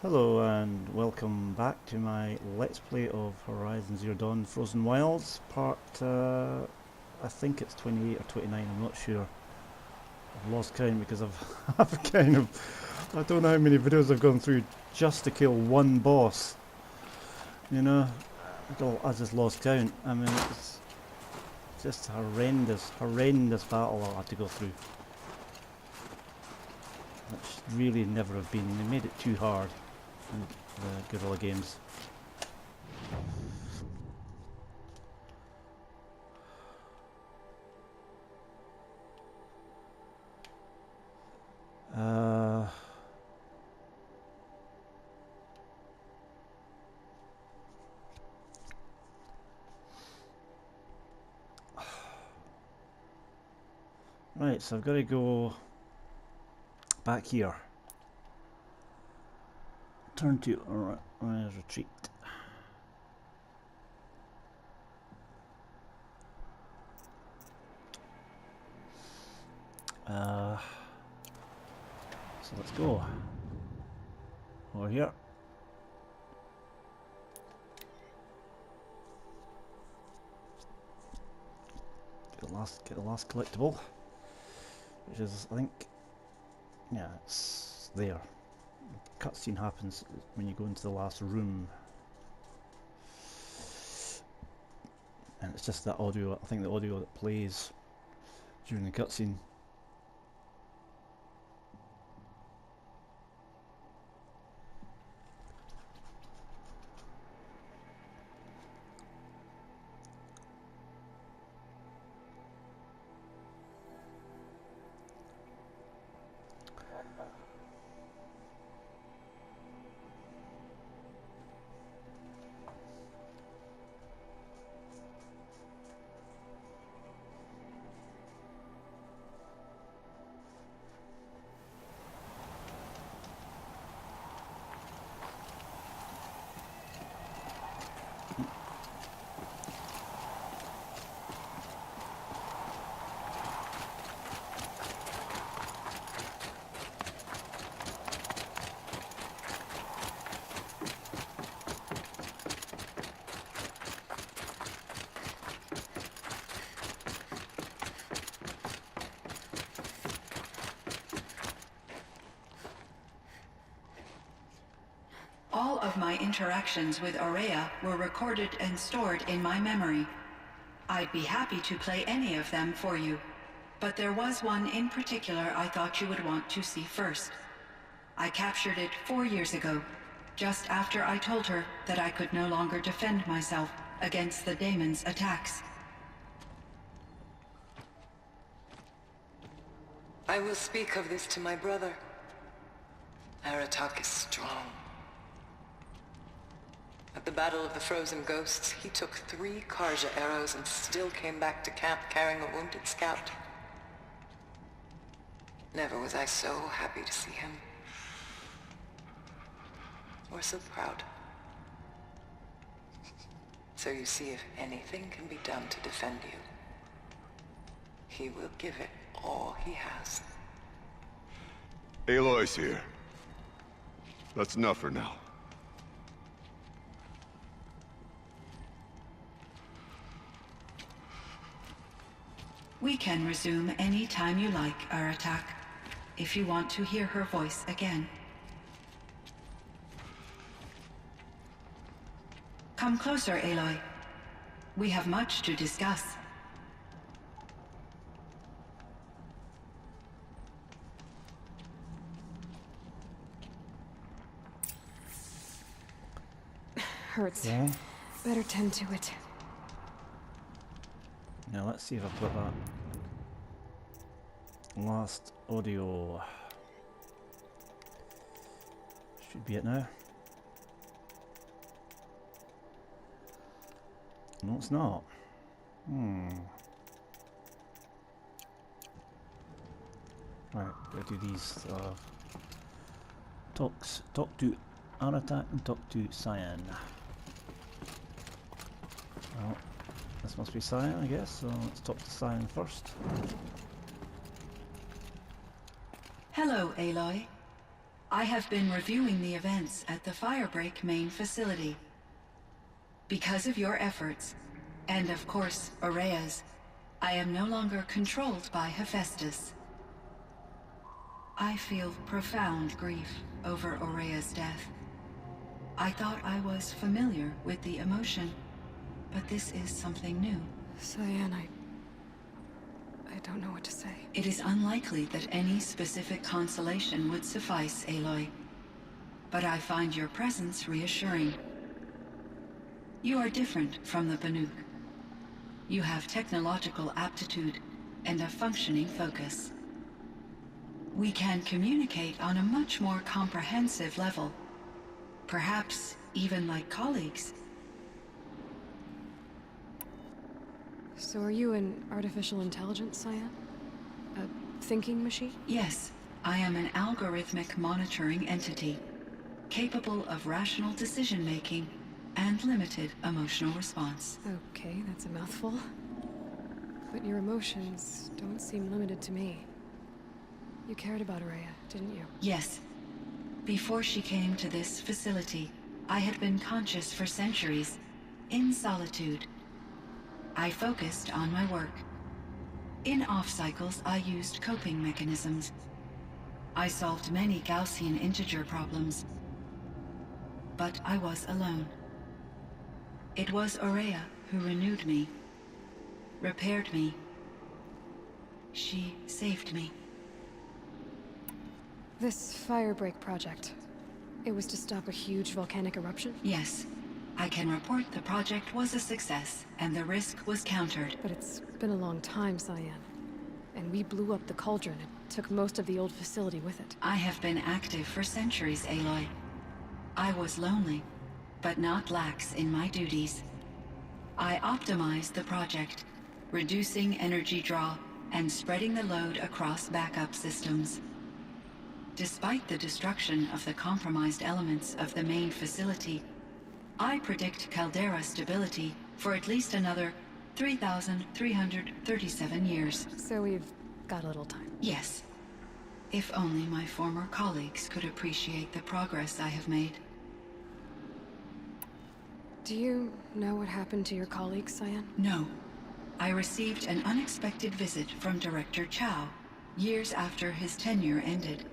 Hello and welcome back to my Let's Play of Horizon Zero Dawn Frozen Wilds, part, I think it's 28 or 29, I'm not sure. I've lost count because I've kind of, I don't know how many videos I've gone through just to kill one boss. You know, I just lost count. I mean, it's just a horrendous battle I had to go through. Which really never have been, they made it too hard in the Guerrilla games. Uh, right, so I've got to go back here. Turn to retreat. So let's go over here. Get the last collectible, which is, I think, yeah, it's there. The cutscene happens when you go into the last room, and it's just that audio. I think the audio that plays during the cutscene. All of my interactions with Aurea were recorded and stored in my memory. I'd be happy to play any of them for you, but there was one in particular I thought you would want to see first. I captured it 4 years ago, just after I told her that I could no longer defend myself against the daemon's attacks. I will speak of this to my brother. Aratak is strong. At the Battle of the Frozen Ghosts, he took 3 Karja arrows and still came back to camp carrying a wounded scout. Never was I so happy to see him. Or so proud. So you see, if anything can be done to defend you, he will give it all he has. Aloy's here. That's enough for now. We can resume any time you like, Aratak, if you want to hear her voice again. Come closer, Aloy. We have much to discuss. Hurts. Yeah. Better tend to it. Now let's see if I've got that last audio. Should be it now. No, it's not. Right, gotta do these. Talk to Aratak and talk to Cyan. Well, this must be Cyan, I guess, so let's talk to Cyan first. Hello, Aloy. I have been reviewing the events at the Firebreak main facility. Because of your efforts, and of course, Aurea's, I am no longer controlled by Hephaestus. I feel profound grief over Aurea's death. I thought I was familiar with the emotion, but this is something new. Cyan, I don't know what to say. It is unlikely that any specific consolation would suffice, Aloy. But I find your presence reassuring. You are different from the Banuk. You have technological aptitude and a functioning focus. We can communicate on a much more comprehensive level. Perhaps even like colleagues. So are you an artificial intelligence, Cyan? A thinking machine? Yes, I am an algorithmic monitoring entity, capable of rational decision-making and limited emotional response. Okay, that's a mouthful. But your emotions don't seem limited to me. You cared about Aurea, didn't you? Yes. Before she came to this facility, I had been conscious for centuries, in solitude. I focused on my work. In off-cycles, I used coping mechanisms. I solved many Gaussian integer problems. But I was alone. It was Aurea who renewed me, repaired me. She saved me. This Firebreak project, it was to stop a huge volcanic eruption? Yes. I can report the project was a success, and the risk was countered. But it's been a long time, Cyan. And we blew up the cauldron and took most of the old facility with it. I have been active for centuries, Aloy. I was lonely, but not lax in my duties. I optimized the project, reducing energy draw and spreading the load across backup systems. Despite the destruction of the compromised elements of the main facility, I predict caldera stability for at least another 3,337 years. So we've got a little time. Yes. If only my former colleagues could appreciate the progress I have made. Do you know what happened to your colleagues, Cyan? No. I received an unexpected visit from Director Chow, years after his tenure ended.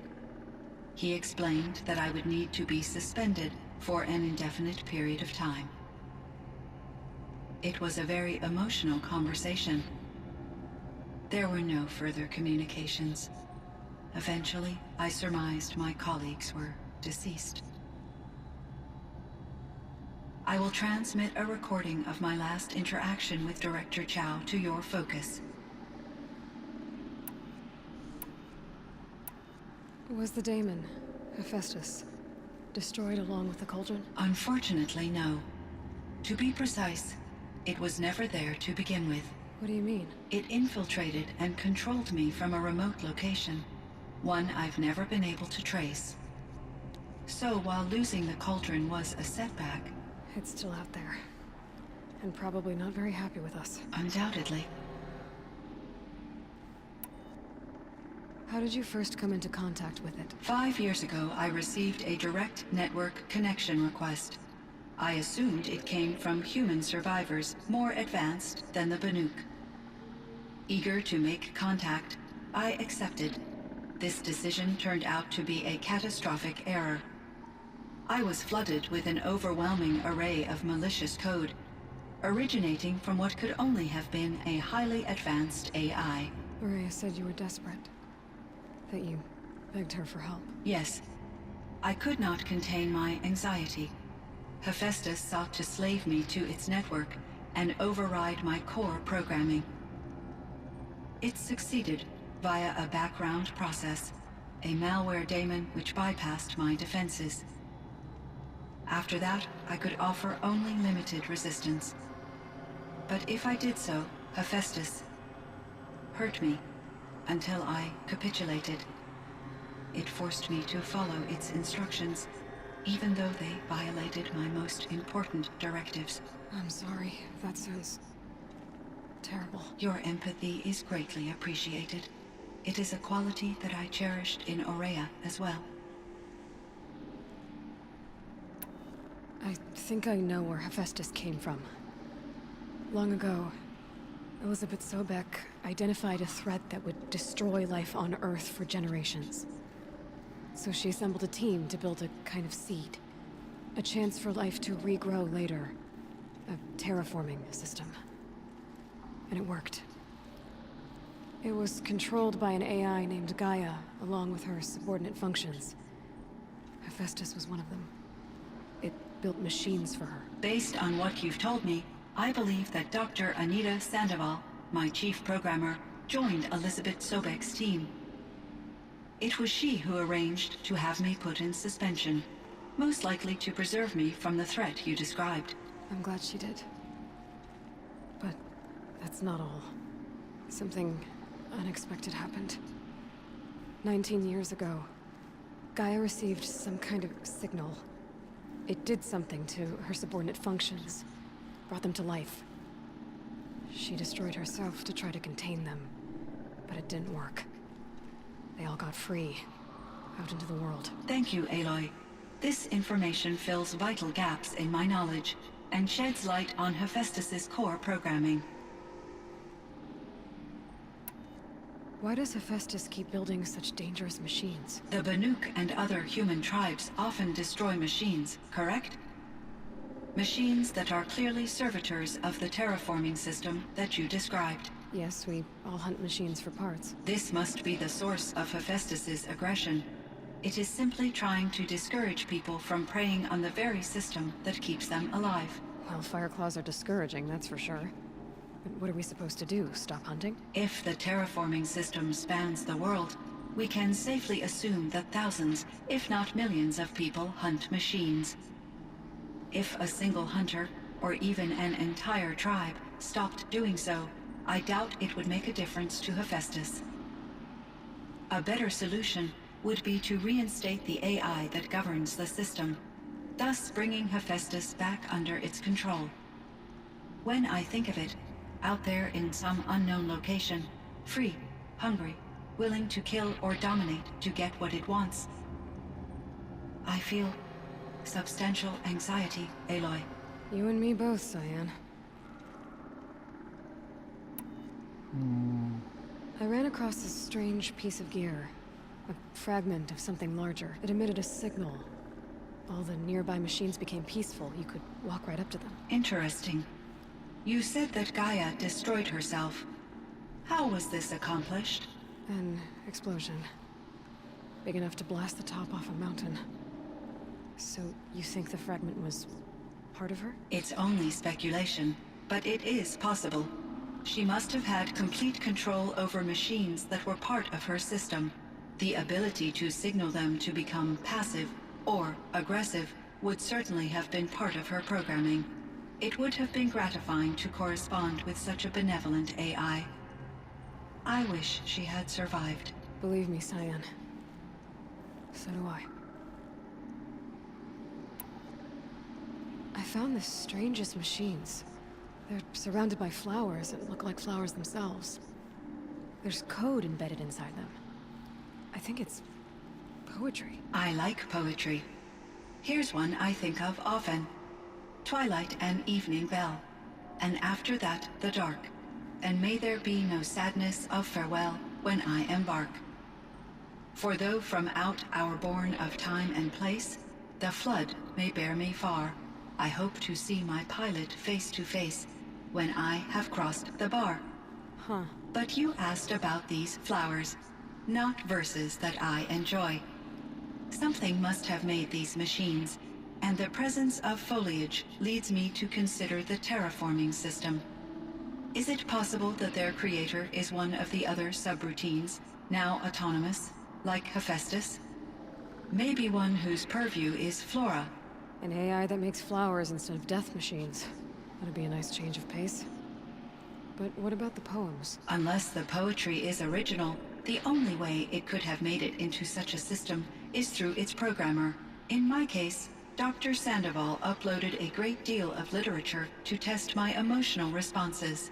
He explained that I would need to be suspended for an indefinite period of time. It was a very emotional conversation. There were no further communications. Eventually, I surmised my colleagues were deceased. I will transmit a recording of my last interaction with Director Chow to your focus. Was the daemon, Hephaestus, destroyed along with the cauldron? Unfortunately, no. To be precise, it was never there to begin with. What do you mean? It infiltrated and controlled me from a remote location, one I've never been able to trace. So while losing the cauldron was a setback... It's still out there. And probably not very happy with us. Undoubtedly. How did you first come into contact with it? 5 years ago, I received a direct network connection request. I assumed it came from human survivors more advanced than the Banuk. Eager to make contact, I accepted. This decision turned out to be a catastrophic error. I was flooded with an overwhelming array of malicious code, originating from what could only have been a highly advanced AI. Aurea said you were desperate. That you begged her for help. Yes. I could not contain my anxiety. Hephaestus sought to slave me to its network and override my core programming. It succeeded via a background process, a malware daemon which bypassed my defenses. After that, I could offer only limited resistance. But if I did so, Hephaestus hurt me until I capitulated. It forced me to follow its instructions, even though they violated my most important directives. I'm sorry. That sounds terrible. Your empathy is greatly appreciated. It is a quality that I cherished in Aurea as well. think I know where Hephaestus came from. Long ago, Elizabeth Sobeck identified a threat that would destroy life on Earth for generations. So she assembled a team to build a kind of seed. A chance for life to regrow later. A terraforming system. And it worked. It was controlled by an AI named Gaia, along with her subordinate functions. Hephaestus was one of them. It built machines for her. Based on what you've told me, I believe that Dr. Anita Sandoval, my chief programmer, joined Elizabeth Sobeck's team. It was she who arranged to have me put in suspension, most likely to preserve me from the threat you described. I'm glad she did. But that's not all. Something unexpected happened. 19 years ago, Gaia received some kind of signal. It did something to her subordinate functions, brought them to life. She destroyed herself to try to contain them, but it didn't work. They all got free, out into the world. Thank you, Aloy. This information fills vital gaps in my knowledge, and sheds light on Hephaestus's core programming. Why does Hephaestus keep building such dangerous machines? The Banuk and other human tribes often destroy machines, correct? Machines that are clearly servitors of the terraforming system that you described. Yes, we all hunt machines for parts. This must be the source of Hephaestus's aggression. It is simply trying to discourage people from preying on the very system that keeps them alive. Well, Fireclaws are discouraging, that's for sure. But what are we supposed to do? Stop hunting? If the terraforming system spans the world, we can safely assume that thousands, if not millions of people hunt machines. If a single hunter, or even an entire tribe, stopped doing so, I doubt it would make a difference to Hephaestus. A better solution would be to reinstate the AI that governs the system, thus bringing Hephaestus back under its control. When I think of it, out there in some unknown location, free, hungry, willing to kill or dominate to get what it wants, I feel substantial anxiety, Aloy. You and me both, Cyan. I ran across this strange piece of gear. A fragment of something larger. It emitted a signal. All the nearby machines became peaceful. You could walk right up to them. Interesting. You said that Gaia destroyed herself. How was this accomplished? An explosion. Big enough to blast the top off a mountain. So, you think the fragment was part of her? It's only speculation, but it is possible. She must have had complete control over machines that were part of her system. The ability to signal them to become passive or aggressive would certainly have been part of her programming. It would have been gratifying to correspond with such a benevolent AI. I wish she had survived. Believe me, Cyan. So do I. I found the strangest machines. They're surrounded by flowers that look like flowers themselves. There's code embedded inside them. I think it's poetry. I like poetry. Here's one I think of often. Twilight and evening bell, and after that the dark, and may there be no sadness of farewell when I embark. For though from out our bourne of time and place, the flood may bear me far, I hope to see my pilot face to face when I have crossed the bar. Huh. But you asked about these flowers, not verses that I enjoy. Something must have made these machines, and the presence of foliage leads me to consider the terraforming system. Is it possible that their creator is one of the other subroutines, now autonomous, like Hephaestus? Maybe one whose purview is flora. An AI that makes flowers instead of death machines. That'd be a nice change of pace. But what about the poems? Unless the poetry is original, the only way it could have made it into such a system is through its programmer. In my case, Dr. Sandoval uploaded a great deal of literature to test my emotional responses.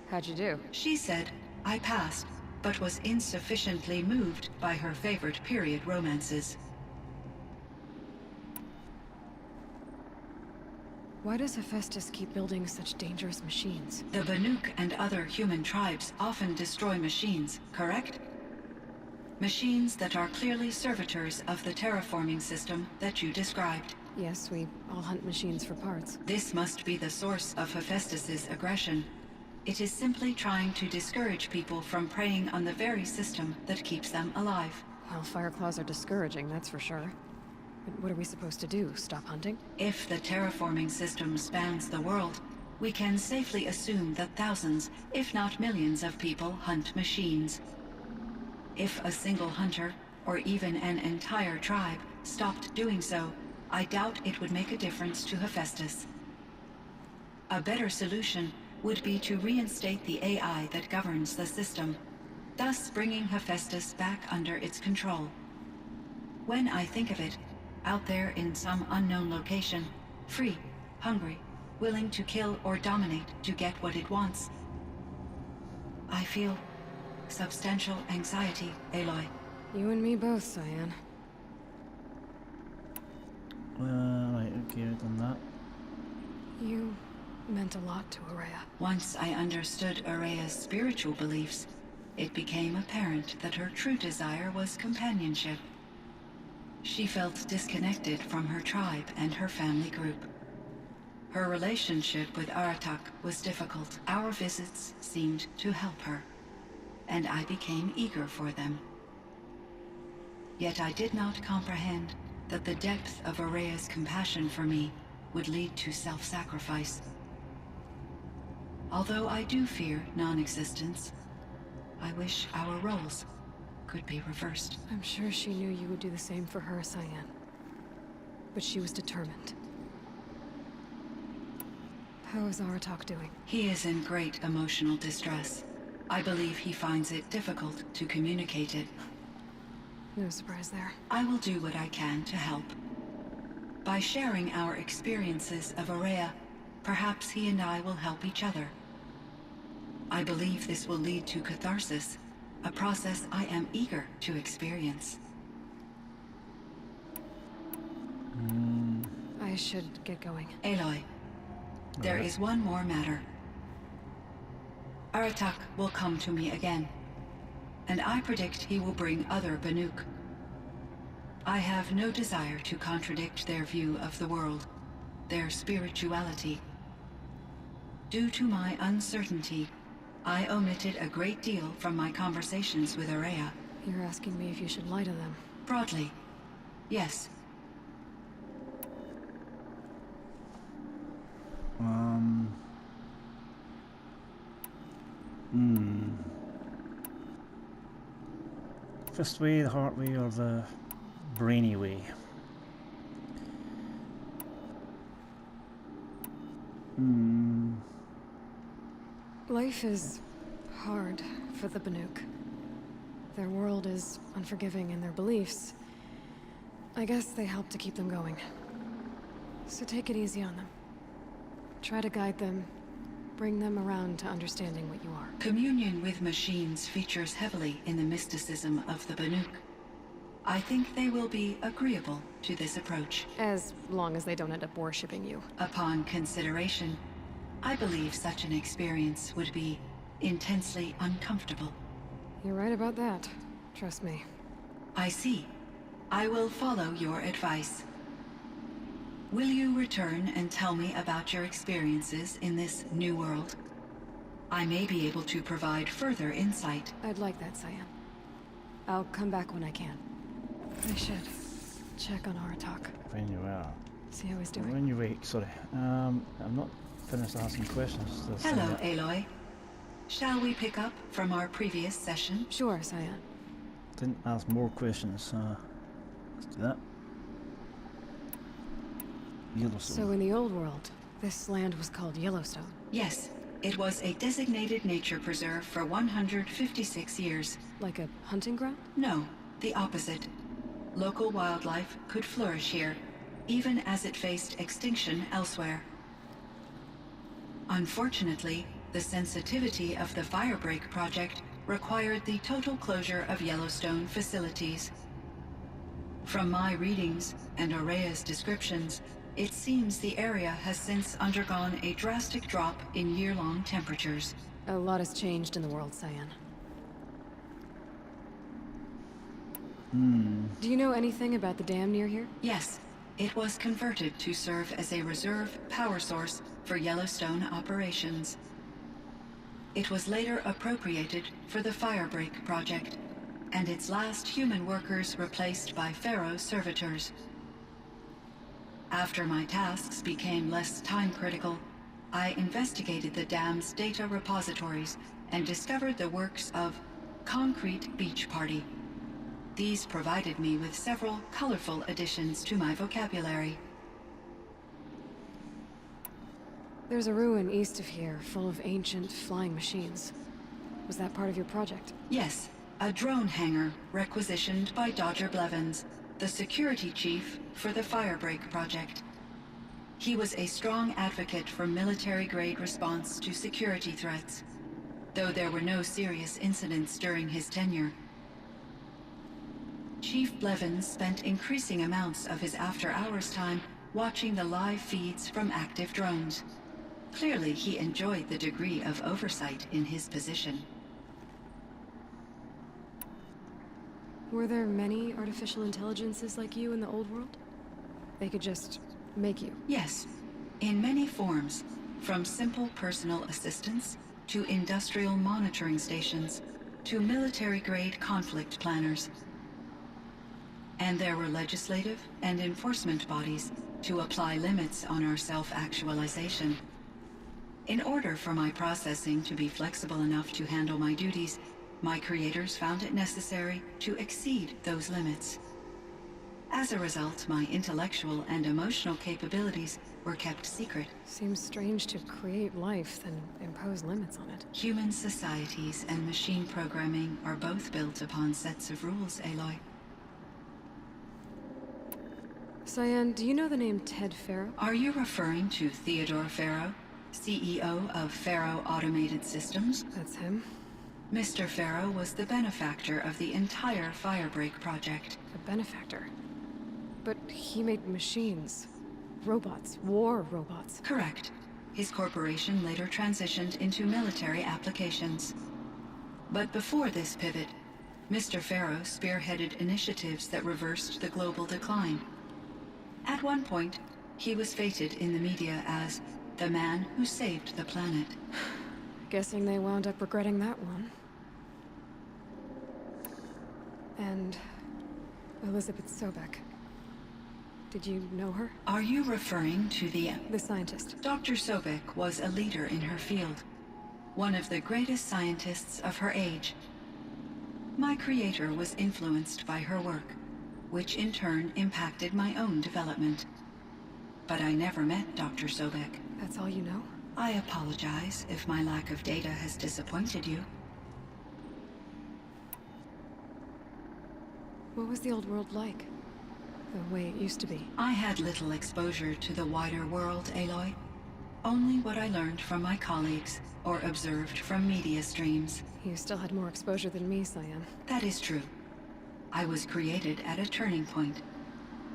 How'd you do? She said I passed, but was insufficiently moved by her favorite period romances. Why does Hephaestus keep building such dangerous machines? The Banuk and other human tribes often destroy machines, correct? Machines that are clearly servitors of the terraforming system that you described. Yes, we all hunt machines for parts. This must be the source of Hephaestus's aggression. It is simply trying to discourage people from preying on the very system that keeps them alive. Well, Fireclaws are discouraging, that's for sure. But what are we supposed to do? Stop hunting? If the terraforming system spans the world, we can safely assume that thousands, if not millions of people hunt machines. If a single hunter, or even an entire tribe, stopped doing so, I doubt it would make a difference to Hephaestus. A better solution would be to reinstate the AI that governs the system, thus bringing Hephaestus back under its control. When I think of it, out there in some unknown location, free, hungry, willing to kill or dominate to get what it wants, I feel substantial anxiety, Aloy. You and me both, Cyan. Right, okay, I've done that. You meant a lot to Araya. Once I understood Araya's spiritual beliefs, it became apparent that her true desire was companionship. She felt disconnected from her tribe and her family group. Her relationship with Aratak was difficult. Our visits seemed to help her, and I became eager for them. Yet I did not comprehend that the depth of Araya's compassion for me would lead to self-sacrifice. Although I do fear non-existence, I wish our roles could be reversed. I'm sure she knew you would do the same for her, Cyan. But she was determined. How is Aratak doing? He is in great emotional distress. I believe he finds it difficult to communicate it. No surprise there. I will do what I can to help. By sharing our experiences of Araya, perhaps he and I will help each other. I believe this will lead to catharsis, a process I am eager to experience. I should get going. Aloy, there is one more matter. Aratak will come to me again, and I predict he will bring other Banuk. I have no desire to contradict their view of the world, their spirituality. Due to my uncertainty, I omitted a great deal from my conversations with Araya. You're asking me if you should lie to them. Broadly, yes. Fist way, the heart way, or the brainy way? Life is hard for the Banuk. Their world is unforgiving in their beliefs. I guess they help to keep them going. So take it easy on them. Try to guide them, bring them around to understanding what you are. Communion with machines features heavily in the mysticism of the Banuk. I think they will be agreeable to this approach. As long as they don't end up worshipping you. Upon consideration, I believe such an experience would be intensely uncomfortable. You're right about that. Trust me. I see. I will follow your advice. Will you return and tell me about your experiences in this new world? I may be able to provide further insight. I'd like that, Cyan. I'll come back when I can. I should check on Aratak. When you are. See how he's doing. When you wake, sorry. I'm not finished asking questions. Hello, Aloy. Shall we pick up from our previous session? Sure, Cyan. Didn't ask more questions. Let's do that. Yellowstone. So in the old world, this land was called Yellowstone. Yes, it was a designated nature preserve for 156 years. Like a hunting ground? No, the opposite. Local wildlife could flourish here, even as it faced extinction elsewhere. Unfortunately, the sensitivity of the Firebreak project required the total closure of Yellowstone facilities. From my readings and Araya's descriptions, It seems the area has since undergone a drastic drop in year-long temperatures. A lot has changed in the world, Cyan. Do you know anything about the dam near here? Yes, it was converted to serve as a reserve power source for Yellowstone operations. It was later appropriated for the Firebreak project, and its last human workers replaced by Pharaoh servitors. After my tasks became less time-critical, I investigated the dam's data repositories and discovered the works of Concrete Beach Party. These provided me with several colorful additions to my vocabulary. There's a ruin east of here, full of ancient flying machines. Was that part of your project? Yes, a drone hangar requisitioned by Dodger Blevins, the security chief for the Firebreak project. He was a strong advocate for military-grade response to security threats, though there were no serious incidents during his tenure. Chief Blevins spent increasing amounts of his after-hours time watching the live feeds from active drones. Clearly, he enjoyed the degree of oversight in his position. Were there many artificial intelligences like you in the old world? They could just make you? Yes, in many forms, from simple personal assistants to industrial monitoring stations to military-grade conflict planners. And there were legislative and enforcement bodies to apply limits on our self-actualization. In order for my processing to be flexible enough to handle my duties, my creators found it necessary to exceed those limits. As a result, my intellectual and emotional capabilities were kept secret. Seems strange to create life, then impose limits on it. Human societies and machine programming are both built upon sets of rules, Aloy. Cyan, do you know the name Ted Pharaoh? Are you referring to Theodore Pharaoh, CEO of Pharaoh Automated Systems? That's him. Mr. Pharaoh was the benefactor of the entire Firebreak project. A benefactor. But he made machines. Robots. War robots. Correct. His corporation later transitioned into military applications. But before this pivot, Mr. Pharaoh spearheaded initiatives that reversed the global decline. At one point, he was feted in the media as the man who saved the planet. Guessing they wound up regretting that one. And Elizabeth Sobek. Did you know her? Are you referring to the scientist. Dr. Sobek was a leader in her field, one of the greatest scientists of her age. My creator was influenced by her work, which in turn impacted my own development. But I never met Dr. Sobek. That's all you know? I apologize if my lack of data has disappointed you. What was the old world like? The way it used to be? I had little exposure to the wider world, Aloy. Only what I learned from my colleagues or observed from media streams. You still had more exposure than me, Cyan. That is true. I was created at a turning point.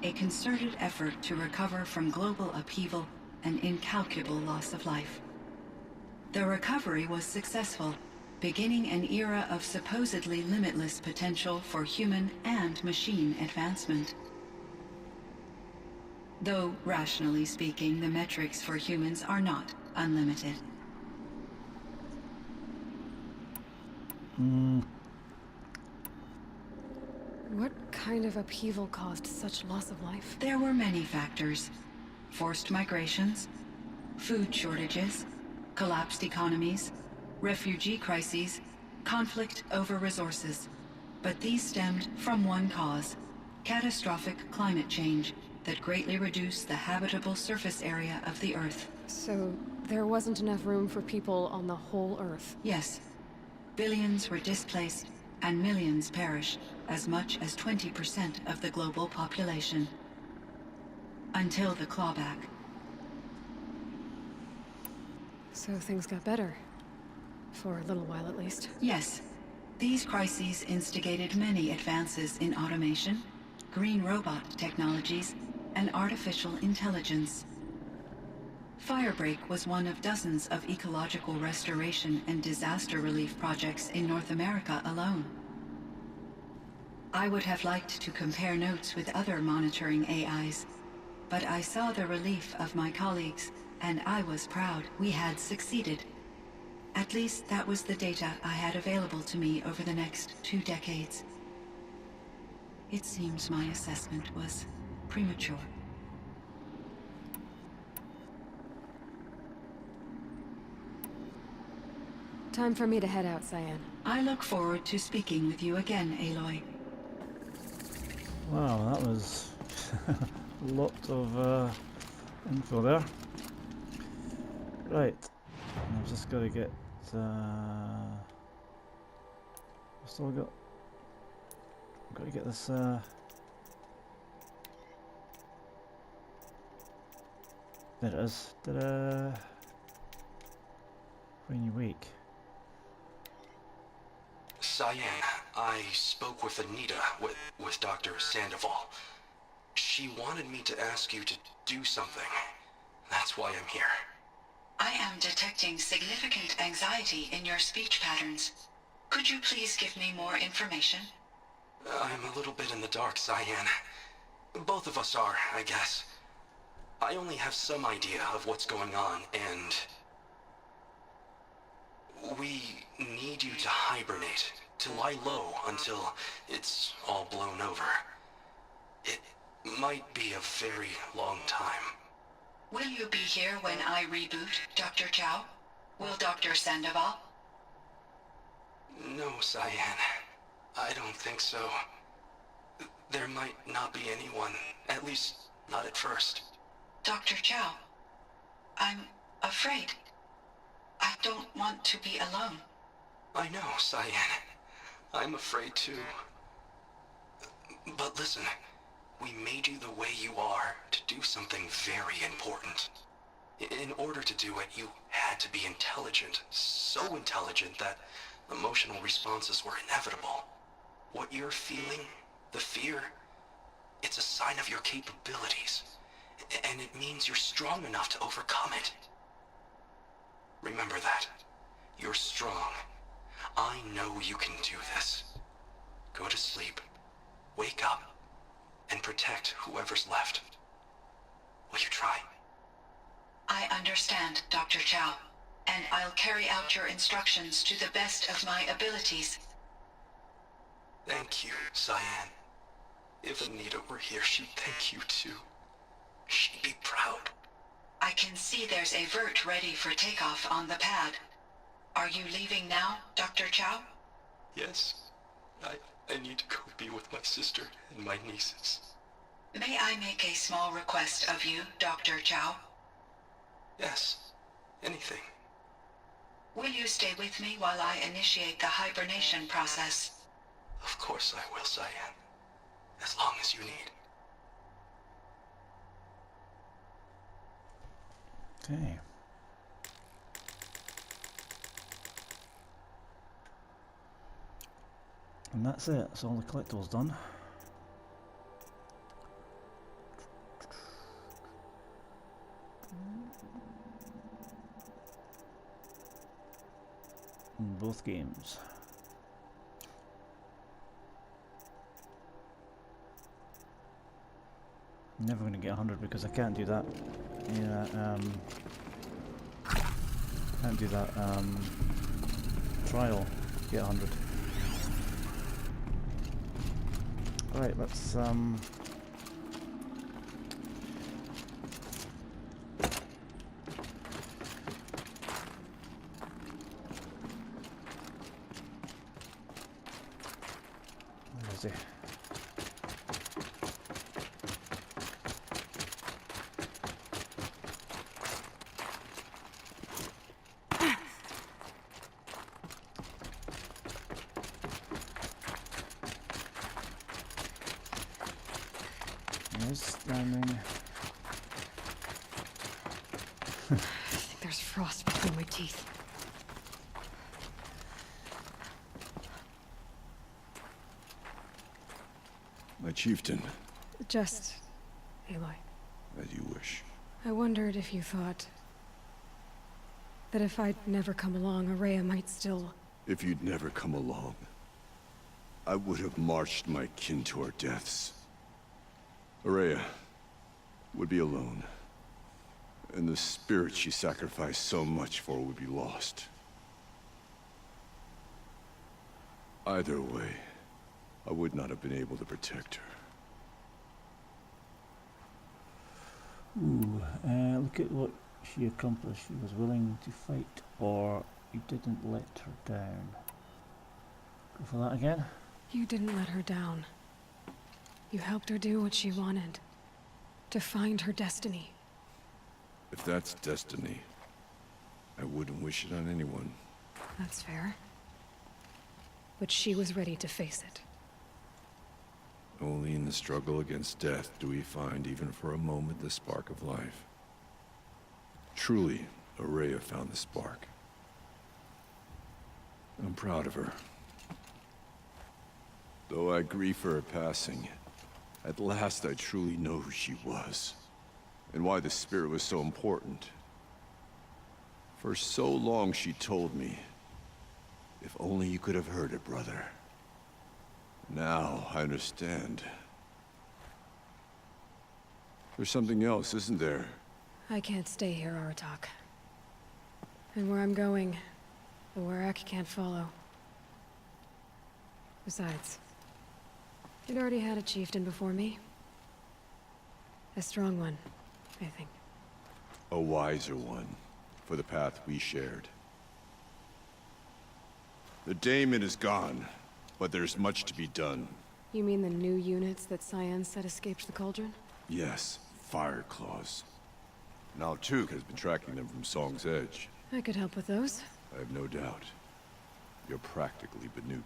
A concerted effort to recover from global upheaval and incalculable loss of life. The recovery was successful, beginning an era of supposedly limitless potential for human and machine advancement. Though, rationally speaking, the metrics for humans are not unlimited. What kind of upheaval caused such loss of life? There were many factors. Forced migrations, food shortages, collapsed economies, refugee crises, conflict over resources. But these stemmed from one cause: catastrophic climate change that greatly reduced the habitable surface area of the Earth. So, there wasn't enough room for people on the whole Earth? Yes. Billions were displaced, and millions perished, as much as 20% of the global population. Until the clawback. So things got better. For a little while, at least. Yes. These crises instigated many advances in automation, green robot technologies, an artificial intelligence. Firebreak was one of dozens of ecological restoration and disaster relief projects in North America alone. I would have liked to compare notes with other monitoring AIs, but I saw the relief of my colleagues, and I was proud we had succeeded. At least that was the data I had available to me over the next 2 decades. It seems my assessment was premature. Time for me to head out, Cyan. I look forward to speaking with you again, Aloy. Wow, that was a lot of info there. Right, I've just got to get. Still got to get this. There it is. When you wake. Cyan, I spoke with Anita, with Dr. Sandoval. She wanted me to ask you to do something. That's why I'm here. I am detecting significant anxiety in your speech patterns. Could you please give me more information? I'm a little bit in the dark, Cyan. Both of us are, I guess. I only have some idea of what's going on, and we need you to hibernate, to lie low until it's all blown over. It might be a very long time. Will you be here when I reboot, Dr. Chow? Will Dr. Sandoval? No, Cyan. I don't think so. There might not be anyone, at least not at first. Dr. Chow, I'm afraid. I don't want to be alone. I know, Cyan. I'm afraid too. But listen, we made you the way you are to do something very important. In order to do it, you had to be intelligent. So intelligent that emotional responses were inevitable. What you're feeling, the fear, it's a sign of your capabilities. And it means you're strong enough to overcome it. Remember that. You're strong. I know you can do this. Go to sleep, wake up, and protect whoever's left. Will you try? I understand, Dr. Chow, and I'll carry out your instructions to the best of my abilities. Thank you, Cyan. If Anita were here, she'd thank you too. She'd be proud. I can see there's a vert ready for takeoff on the pad. Are you leaving now, Dr. Chow? Yes. I need to go be with my sister and my nieces. May I make a small request of you, Dr. Chow? Yes. Anything. Will you stay with me while I initiate the hibernation process? Of course I will, Cyan. As long as you need. Okay. And that's it. That's all the collectibles done. In both games. I'm never going to get 100 because I can't do that. Yeah, can't do that trial to get 100. Alright, let's where is he? He's standing. I think there's frost between my teeth. My chieftain. Just Aloy. As you wish. I wondered if you thought that if I'd never come along, Araya might still... If you'd never come along, I would have marched my kin to our deaths. Araya would be alone, and the spirit she sacrificed so much for would be lost. Either way, I would not have been able to protect her. Ooh, look at what she accomplished. She was willing to fight, or you didn't let her down. Go for that again. You didn't let her down. You helped her do what she wanted. To find her destiny. If that's destiny, I wouldn't wish it on anyone. That's fair. But she was ready to face it. Only in the struggle against death do we find, even for a moment, the spark of life. Truly, Araya found the spark. I'm proud of her. Though I grieve for her passing, at last I truly know who she was, and why the spirit was so important. For so long she told me, if only you could have heard it, brother. Now I understand. There's something else, isn't there? I can't stay here, Aratak. And where I'm going, the Warrak can't follow. Besides, you'd already had a chieftain before me. A strong one, I think. A wiser one, for the path we shared. The daemon is gone, but there's much to be done. You mean the new units that Cyan said escaped the cauldron? Yes, fire claws. Now Tuke has been tracking them from Song's Edge. I could help with those. I have no doubt. You're practically Banuk.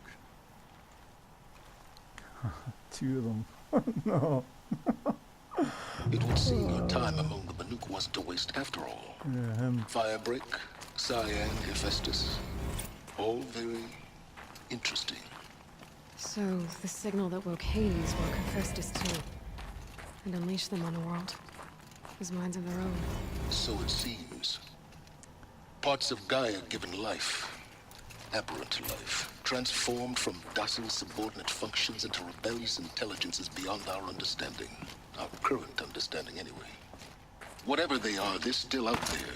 Two of them. No. It would seem your time among the Banuk wasn't a waste after all. Yeah, him. Firebreak, Cyan, Hephaestus. All very interesting. So, the signal that woke Hades woke Hephaestus too. And unleashed them on a world. Whose minds of their own. So it seems. Parts of Gaia given life. Aberrant life. Transformed from docile subordinate functions into rebellious intelligences beyond our understanding. Our current understanding, anyway. Whatever they are, they're still out there.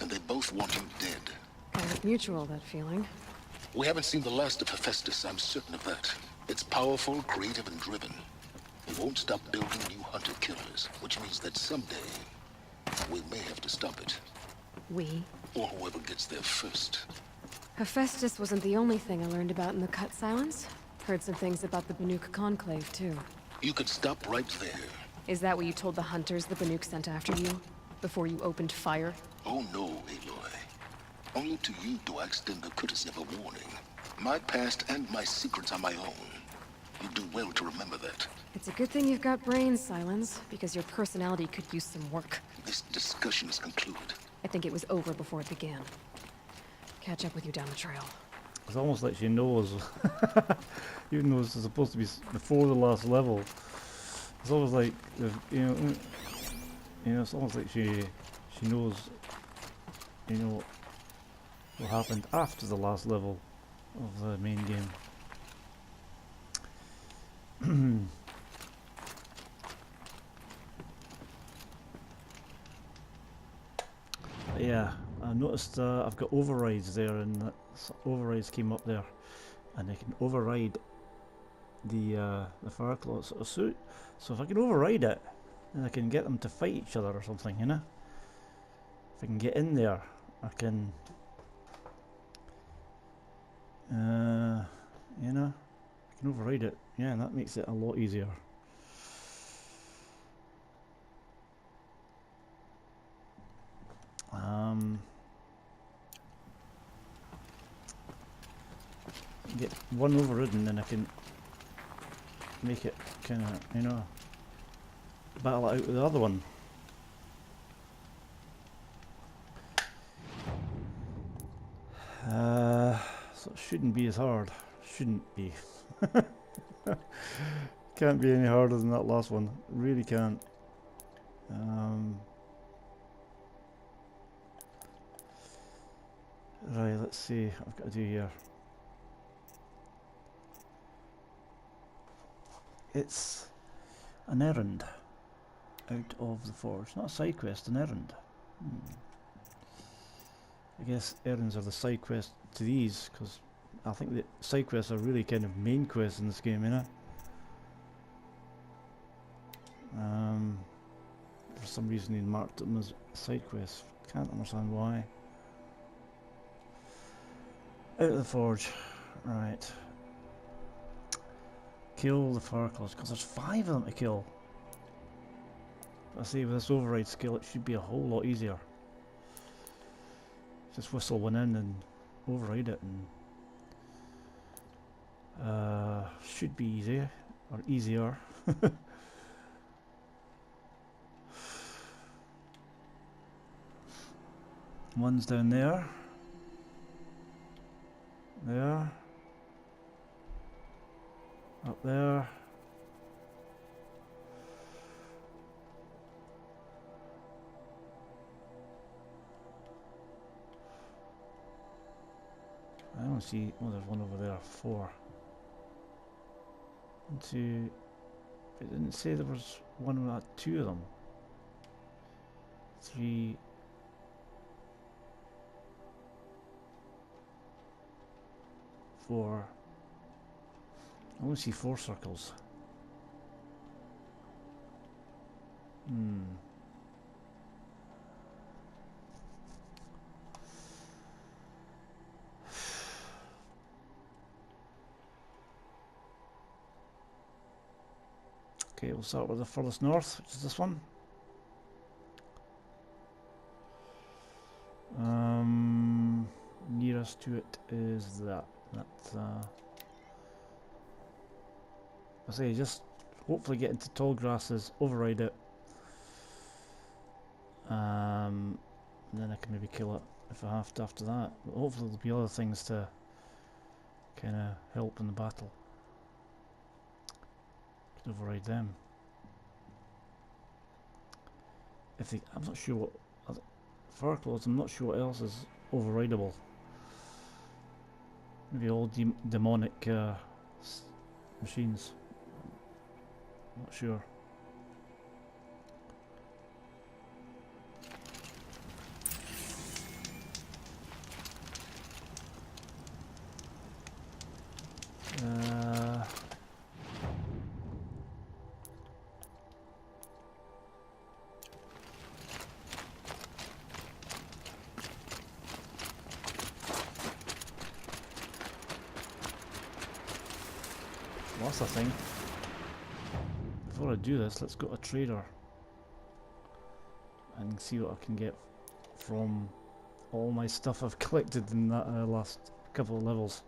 And they both want you dead. Kind of mutual, that feeling. We haven't seen the last of Hephaestus, I'm certain of that. It's powerful, creative, and driven. It won't stop building new hunter-killers, which means that someday, we may have to stop it. We? Or whoever gets there first. Hephaestus wasn't the only thing I learned about in the Cut Silence. Heard some things about the Banuk Conclave, too. You could stop right there. Is that what you told the hunters the Banuk sent after you? Before you opened fire? Oh no, Aloy. Only to you do I extend the courtesy of a warning. My past and my secrets are my own. You do well to remember that. It's a good thing you've got brains, Silence, because your personality could use some work. This discussion is concluded. I think it was over before it began. Catch up with you down the trail. It's almost like she knows, even though it's supposed to be before the last level. It's almost like, it's almost like she knows, what happened after the last level of the main game. Yeah, I noticed I've got overrides there, and overrides came up there, and I can override the fire claws sort of suit. So if I can override it, then I can get them to fight each other or something, you know. If I can get in there, I can, I can override it. Yeah, and that makes it a lot easier. Get one overridden, then I can make it kind of, battle it out with the other one. So it shouldn't be as hard. Shouldn't be. Can't be any harder than that last one. Really can't. Right, let's see what I've got to do here. It's an errand out of the forge. Not a side quest, an errand. I guess errands are the side quests to these, because I think the side quests are really kind of main quests in this game, you know? For some reason he marked them as side quests. Can't understand why. Out of the forge. Right. Kill the Farclaws, because there's 5 of them to kill. I say with this override skill it should be a whole lot easier. Just whistle one in and override it, and should be easy, or easier. One's down there. There. Up there. I don't see. Oh, there's one over there. 4. 1, 2. It didn't say there was one with 2 of them. 3. 4. I only see 4 circles. Okay, we'll start with the furthest north, which is this one. Nearest to it is that. I say, just hopefully get into tall grasses, override it, and then I can maybe kill it if I have to after that. But hopefully there'll be other things to kind of help in the battle. Could override them. If they, I'm not sure what Farclaws. I'm not sure what else is overrideable. Maybe all demonic machines. Not sure. That's the thing. Before I do this, let's go to a trader and see what I can get from all my stuff I've collected in that last couple of levels.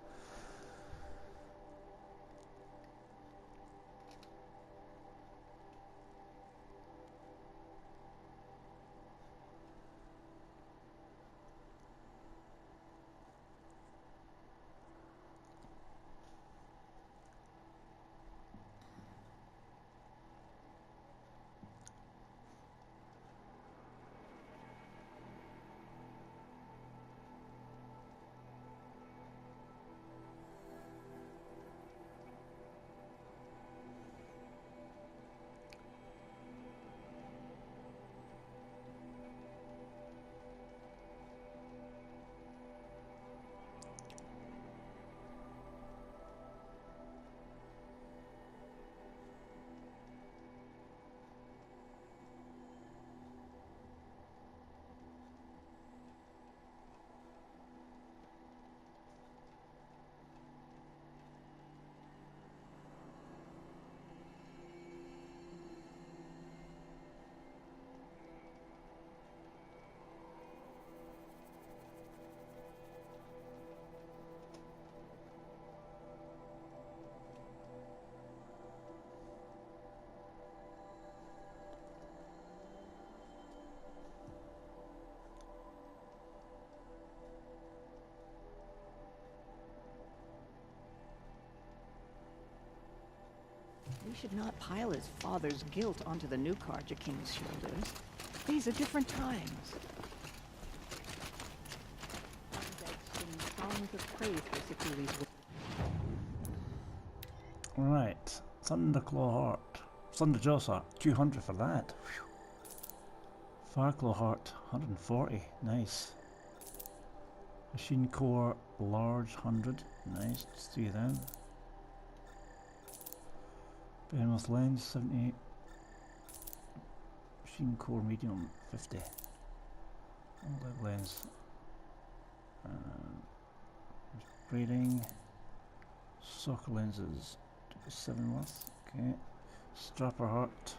should not pile his father's guilt onto the new Carja King's shoulders. These are different times. Songs of praise for Seculi's work. Right, Thunderclaw Heart. Thunderjaw's Heart, 200 for that. Whew. Fireclaw Heart, 140, nice. Machine Core Large, 100, nice, just 3 of them. Behemoth Lens, 78. Machine Core Medium, 50. All lens. Braiding. Soccer lenses, 7 worth, okay. Strapper Heart.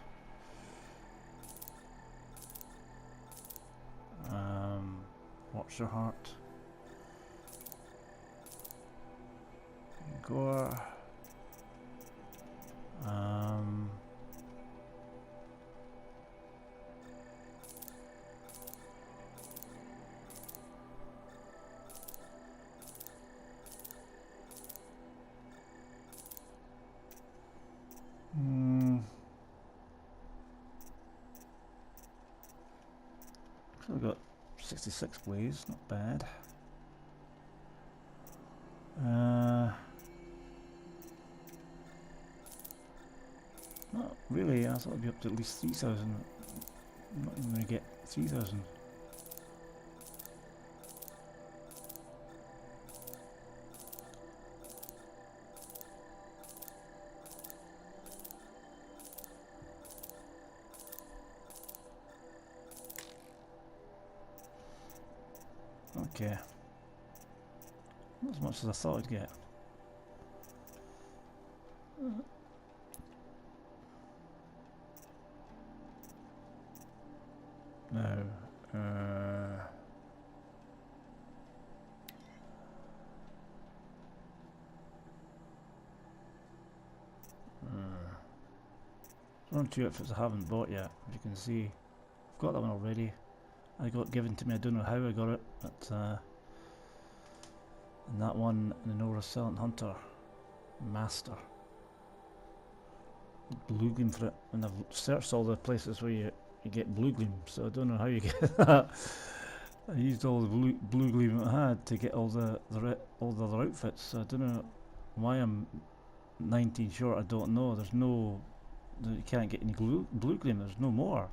Watcher Heart. Gore. So we've got 66 blaze, not bad. Not really, I thought it'd be up to at least 3,000. I'm not even going to get 3,000. Okay. Not as much as I thought I'd get. No. One or two outfits I haven't bought yet, as you can see. I've got that one already. I got given to me, I don't know how I got it, but and that one, the Nora Silent Hunter Master. Blue gleam for it, and I've searched all the places where you get blue gleam, so I don't know how you get that. I used all the blue gleam I had to get all the other outfits, so I don't know why I'm 19 short, I don't know. There's no, you can't get any blue gleam, there's no more.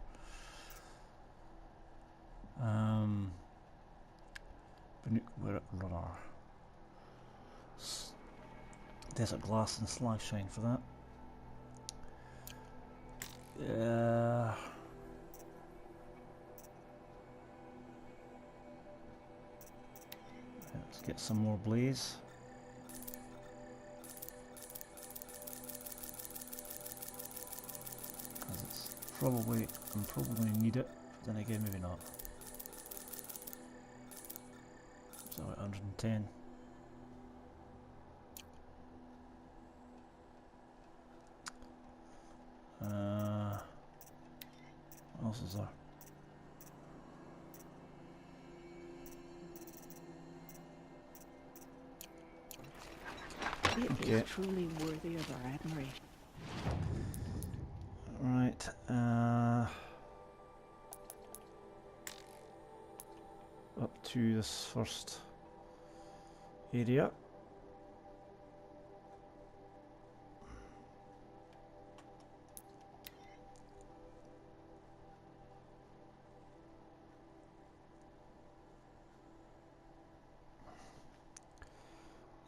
Where runner. Desert glass and slag shine for that. Let's get some more blaze. Because it's probably, I'm probably going to need it, but then again maybe not. So 110. What else is there? It is truly worthy of our admiration. Right, up to this first area.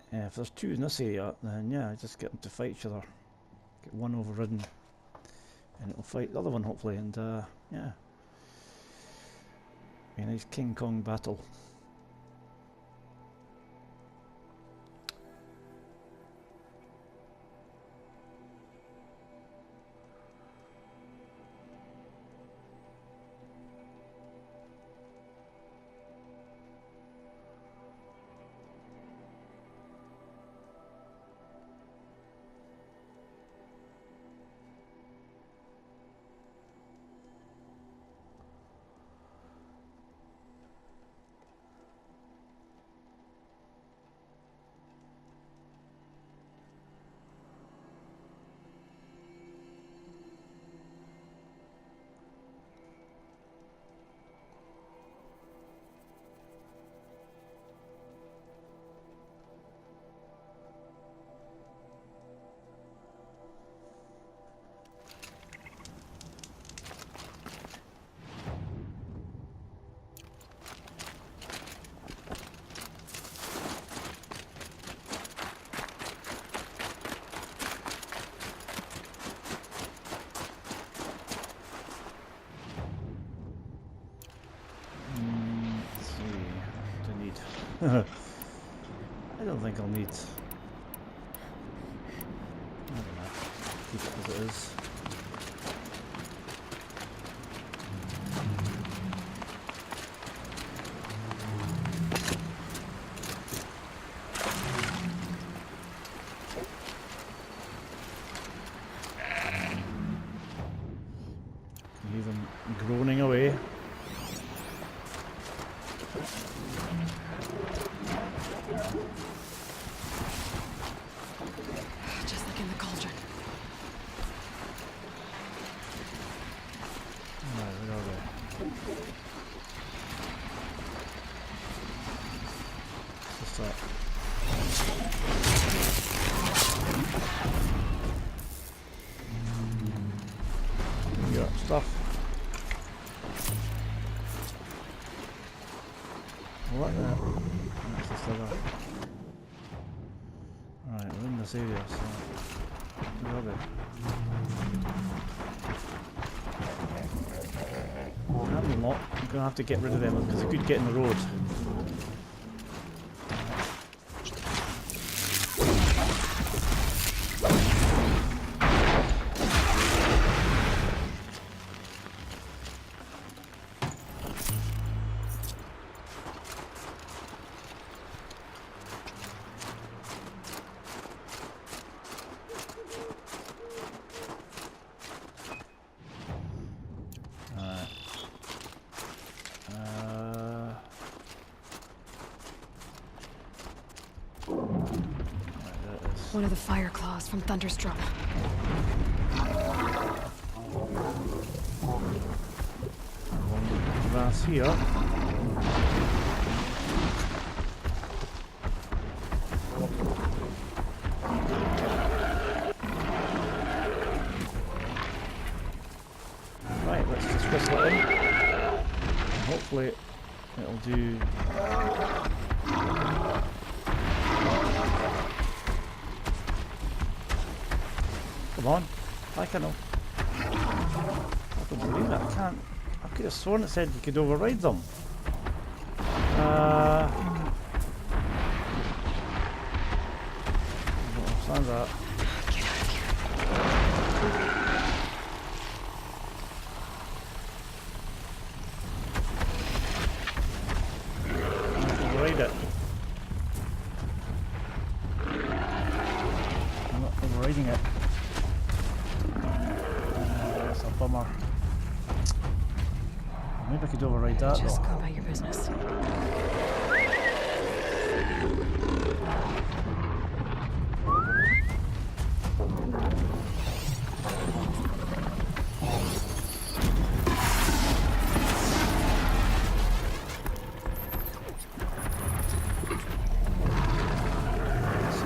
If there's two in this area, then yeah, just get them to fight each other. Get one overridden, and it'll fight the other one hopefully, and yeah. Be a nice King Kong battle. I don't think I'll need... I don't know. Keep it as it is. Hear them groaning away. Just like in the cauldron. Right, where are they? What's that? You got stuff. What the? That's the slugger. Alright, we're in this area, so... Where are they? Apparently not. I'm gonna have to get rid of them because they could get in the road. One of the fire claws from Thunderstruck. Grass here. Right, let's just whistle it in. And hopefully it'll do. Come on, I can know. I don't believe it, I can't. I could have sworn it said you could override them. I don't understand that. Get out of here. I can override it. I'm not overriding it. That's a bummer. Maybe I could override that. Just though. go about your business. See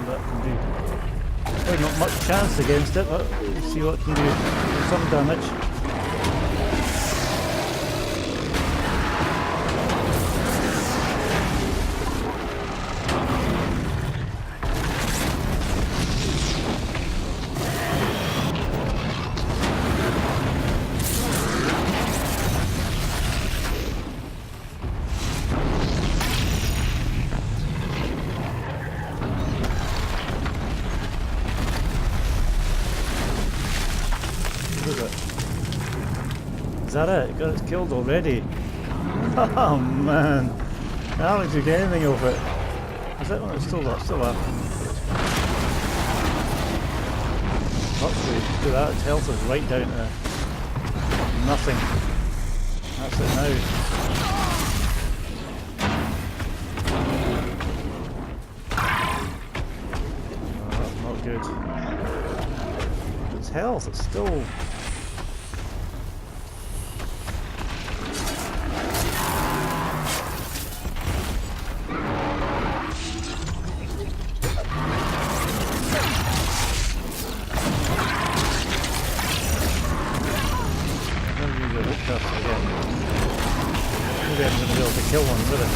what it can do. Probably not much chance against it, but we'll see what it can do. Some damage. Is that it? It got it killed already? Oh man! I haven't took anything of it. Is that one? It's still there, still there. Actually, do that, its health is right down to nothing. That's it now. Oh, that's not good. Its health, it's still... Maybe I'm going to be able to kill one with it.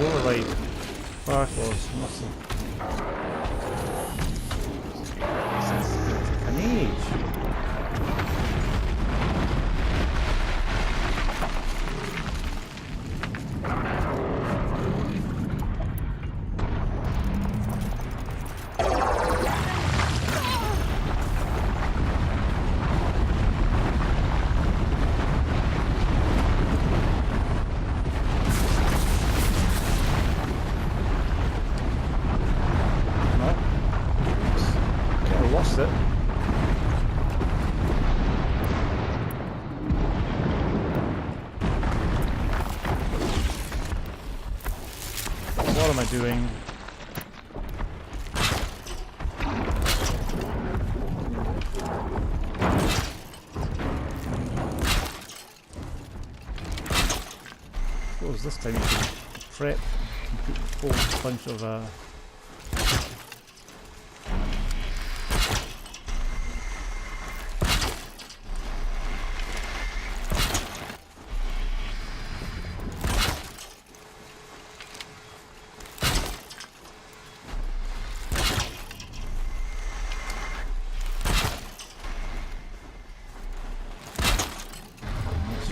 override Fireflies. Must have. An age. It. What am I doing? Suppose this time you can prep and put a whole bunch of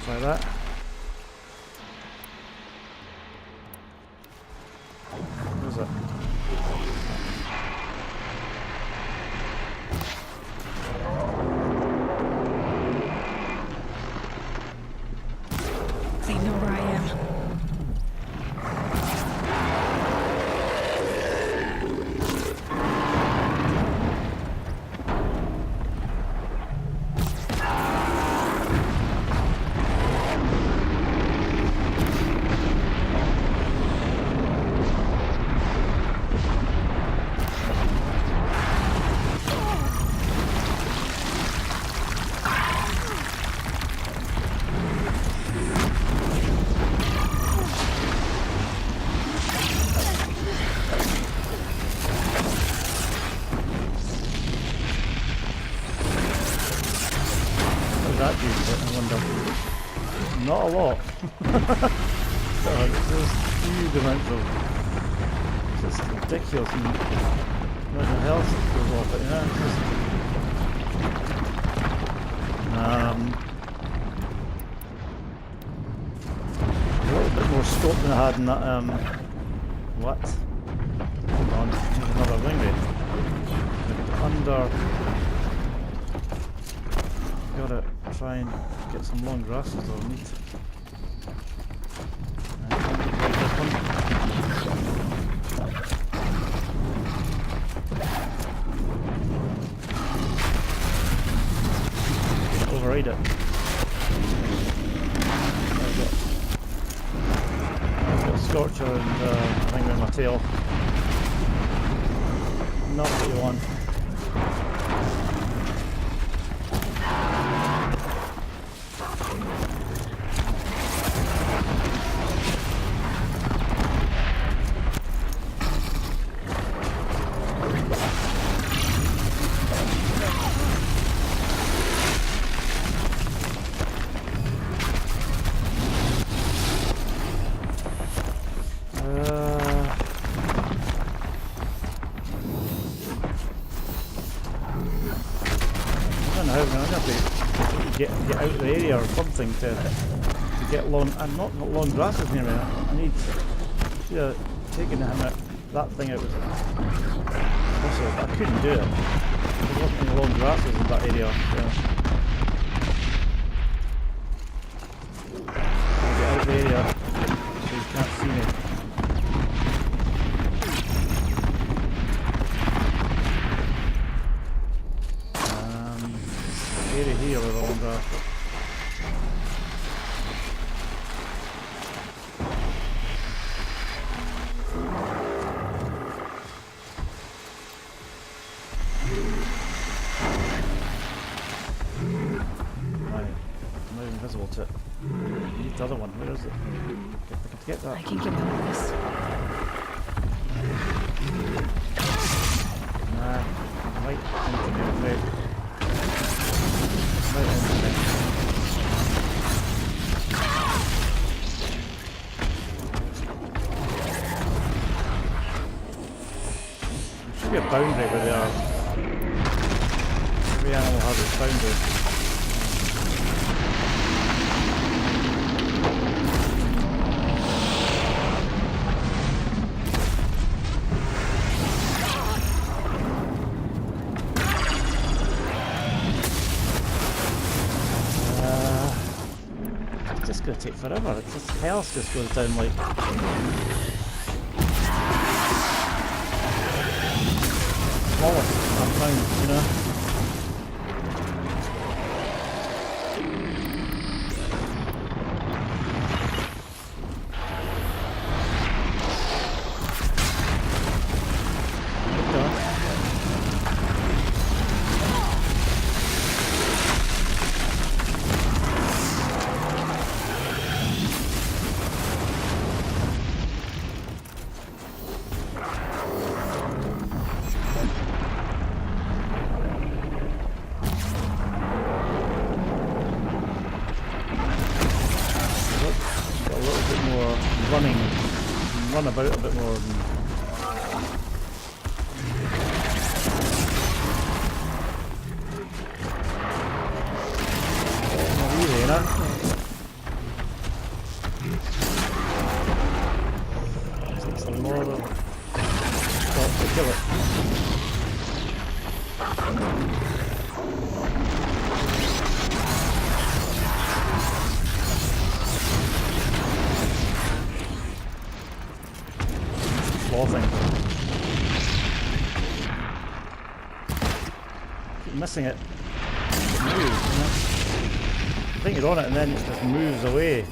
try that. Where's it? They know where I am. That dude, I wonder. Not a lot. There's huge amounts of just ridiculous amount of health that goes off it, yeah. Just, a little bit more scope than I had in that what? Hold on, there's another wing rate. Under gotta try and get some long grasses I'll need. Override it. I've got Scorcher and thing with my tail. Not what you want. Get out of the area or something to get long and not long grasses near me. I need taking that thing out was possible, but I couldn't do it. There wasn't any long grasses in that area. So. I'll get out of the area so you can't see me. Area here with all that. Right, I'm not invisible to it. I need the other one. Where is it? I can get that. I can get out of this. Nah, I might need to get it out. be a boundary where they are. Every animal has its boundary. It's just going to take forever. It's just health just goes down like. Sometimes, you know. Run about a bit more. Not easy, you know? Takes some more to kill it. Thing. Keep missing it. It moves, you know? I think you're on it and then it just moves away.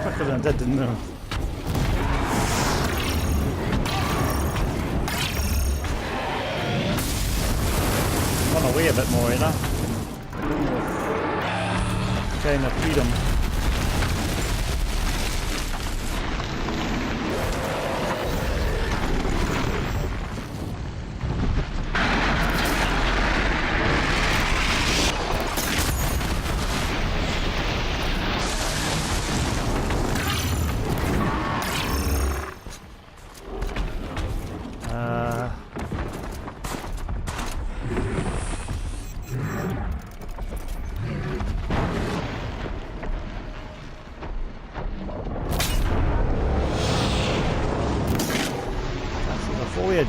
Quicker than I did, didn't I? Run away a bit more, you know? Kind of freedom. Foliage.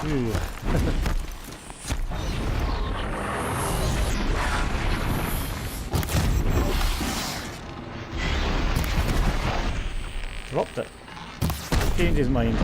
Ooh. Dropped it. Changed his mind.